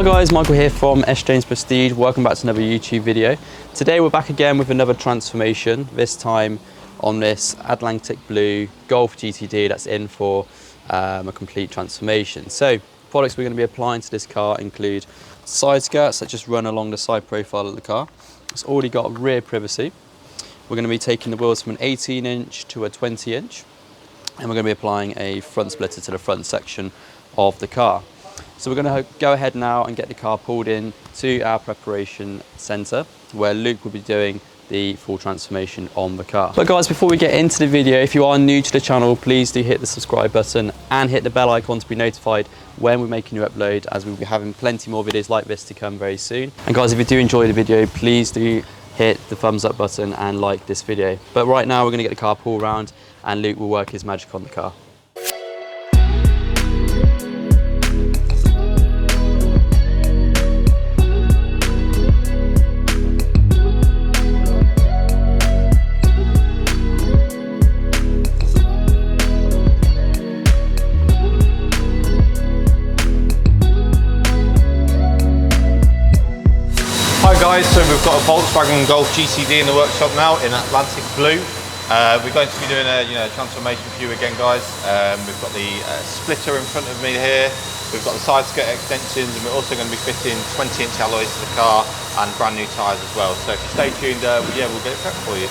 guys, Michael here from S.James Prestige. Welcome back to another YouTube video. Today we're back again with another transformation, this time on this Atlantic Blue Golf GTD that's in for a complete transformation. So products we're going to be applying to this car include side skirts that just run along the side profile of the car. It's already got rear privacy. We're going to be taking the wheels from an 18 inch to a 20 inch and we're going to be applying a front splitter to the front section of the car. So we're going to go ahead now and get the car pulled in to our preparation centre where Luke will be doing the full transformation on the car. But guys, before we get into the video, if you are new to the channel, please do hit the subscribe button and hit the bell icon to be notified when we're making a new upload, as we'll be having plenty more videos like this to come very soon. And guys, if you do enjoy the video, please do hit the thumbs up button and like this video. But right now we're going to get the car pulled around and Luke will work his magic on the car. Hi guys, so we've got a Volkswagen Golf GTD in the workshop now in Atlantic Blue. We're going to be doing a transformation for you again, guys. We've got the splitter in front of me here. We've got the side skirt extensions, and we're also going to be fitting 20-inch alloys to the car and brand new tyres as well. So if you stay tuned, yeah, we'll get it prepped for you.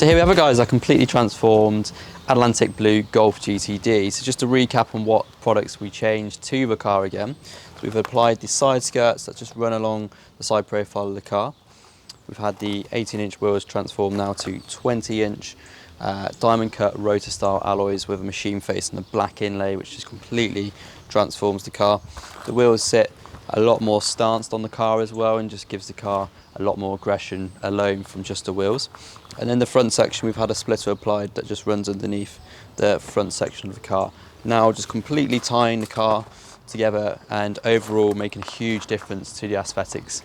So here we have it, guys, our completely transformed Atlantic Blue Golf GTD. So just to recap on what products we changed to the car again. So we've applied the side skirts that just run along the side profile of the car. We've had the 18-inch wheels transformed now to 20-inch diamond cut rotor style alloys with a machine face and a black inlay, which just completely transforms the car. The wheels sit a lot more stanced on the car as well and just gives the car a lot more aggression alone from just the wheels. And in the front section we've had a splitter applied that just runs underneath the front section of the car. Now just completely tying the car together and overall making a huge difference to the aesthetics.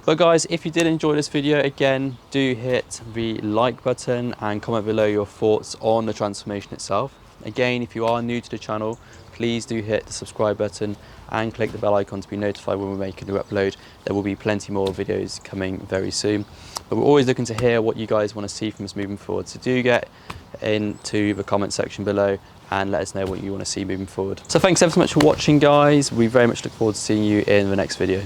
But guys, if you did enjoy this video, again, do hit the like button and comment below your thoughts on the transformation itself. Again, if you are new to the channel, please do hit the subscribe button and click the bell icon to be notified when we make a new upload. There will be plenty more videos coming very soon. But we're always looking to hear what you guys want to see from us moving forward. So do get into the comment section below and let us know what you want to see moving forward. So thanks ever so much for watching, guys. We very much look forward to seeing you in the next video.